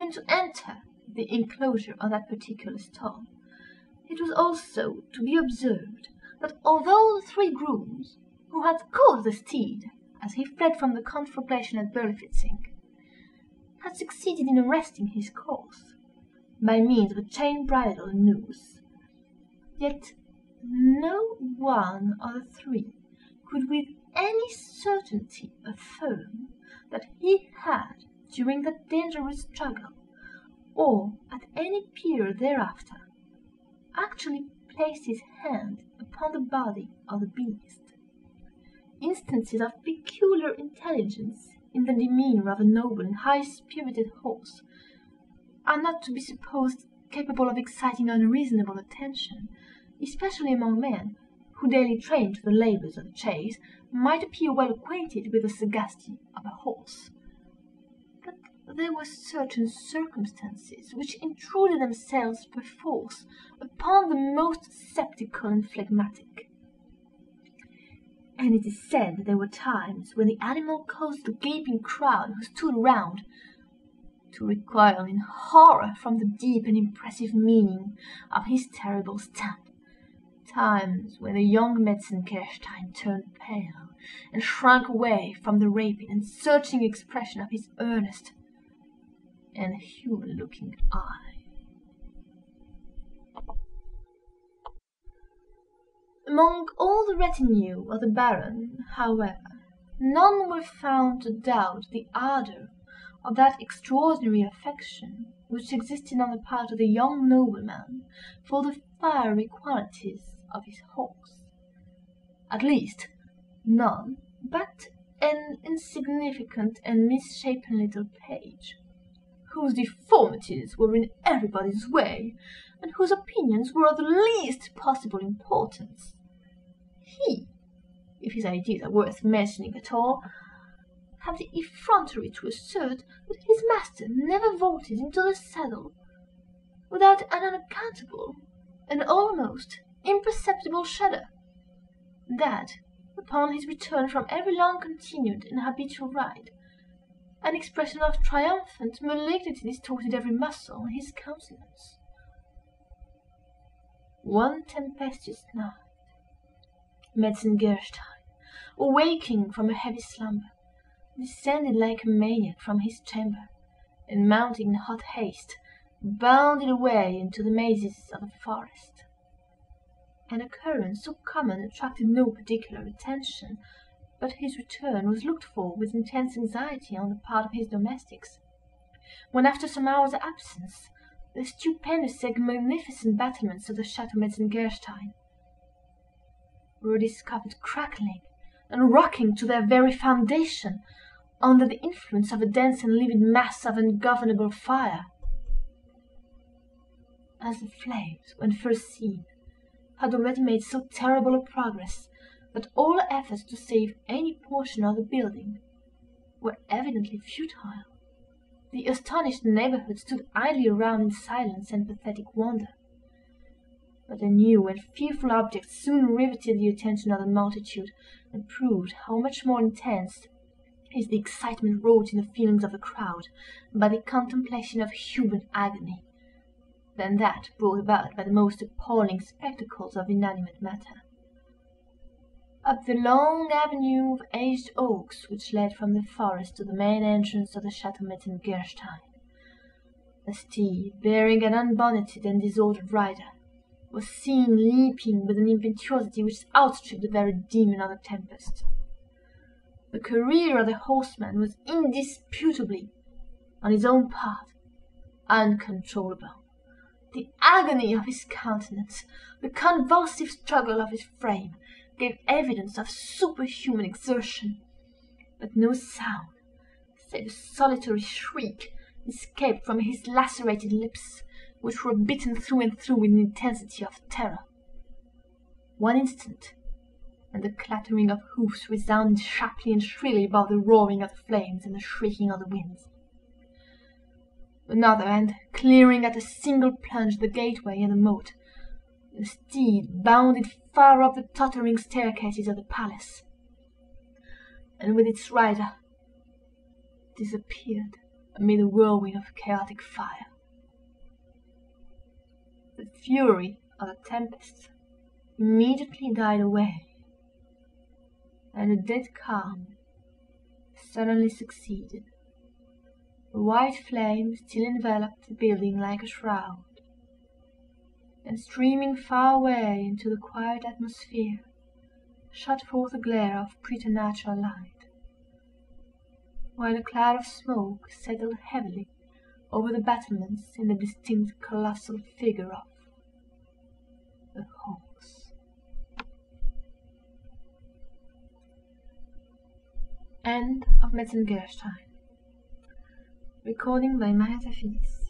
going to enter the enclosure of that particular stall, it was also to be observed that although the 3 grooms, who had caught the steed as he fled from the conflagration at Berlifitzing, had succeeded in arresting his course by means of a chain bridle and noose, yet no one of the 3 could with any certainty affirm that he had, during that dangerous struggle, or at any period thereafter, actually placed his hand upon the body of the beast. Instances of peculiar intelligence in the demeanour of a noble and high-spirited horse are not to be supposed capable of exciting unreasonable attention, especially among men who, daily trained to the labours of the chase, might appear well acquainted with the sagacity of a horse. But there were certain circumstances which intruded themselves perforce upon the most sceptical and phlegmatic, and it is said that there were times when the animal caused the gaping crowd who stood around to recoil in horror from the deep and impressive meaning of his terrible stamp, times when the young Metzengerstein turned pale and shrank away from the rapid and searching expression of his earnest and human-looking eye. Among all the retinue of the Baron, however, none were found to doubt the ardour of that extraordinary affection which existed on the part of the young nobleman for the fiery qualities of his horse. At least, none but an insignificant and misshapen little page, whose deformities were in everybody's way, and whose opinions were of the least possible importance. He, if his ideas are worth mentioning at all, had the effrontery to assert that his master never vaulted into the saddle without an unaccountable and almost imperceptible shudder, that, upon his return from every long-continued and habitual ride, an expression of triumphant malignity distorted every muscle in his countenance. One tempestuous night, Metzengerstein, awaking from a heavy slumber, descended like a maniac from his chamber, and mounting in hot haste, bounded away into the mazes of the forest. An occurrence so common attracted no particular attention, but his return was looked for with intense anxiety on the part of his domestics, when after some hours' absence the stupendous and magnificent battlements of the Chateau Metzengerstein were discovered crackling and rocking to their very foundation under the influence of a dense and livid mass of ungovernable fire. As the flames, when first seen, had already made so terrible a progress that all efforts to save any portion of the building were evidently futile, the astonished neighborhood stood idly around in silence and pathetic wonder. But a new and fearful object soon riveted the attention of the multitude, and proved how much more intense is the excitement wrought in the feelings of the crowd by the contemplation of human agony, than that brought about by the most appalling spectacles of inanimate matter. Up the long avenue of aged oaks which led from the forest to the main entrance of the Chateau Metzengerstein, a steed, bearing an unbonneted and disordered rider, was seen leaping with an impetuosity which outstripped the very demon of the tempest. The career of the horseman was indisputably, on his own part, uncontrollable. The agony of his countenance, the convulsive struggle of his frame, gave evidence of superhuman exertion, but no sound, save a solitary shriek, escaped from his lacerated lips, which were bitten through and through with an intensity of terror. One instant, and the clattering of hoofs resounded sharply and shrilly above the roaring of the flames and the shrieking of the winds. Another, and, clearing at a single plunge the gateway and the moat, the steed bounded far up the tottering staircases of the palace, and with its rider disappeared amid a whirlwind of chaotic fire. The fury of the tempest immediately died away, and a dead calm suddenly succeeded. The white flame still enveloped the building like a shroud, and streaming far away into the quiet atmosphere, shot forth a glare of preternatural light, while a cloud of smoke settled heavily over the battlements in the distinct colossal figure of the horse. End of Metzengerstein. Recording by Maria Tafidis.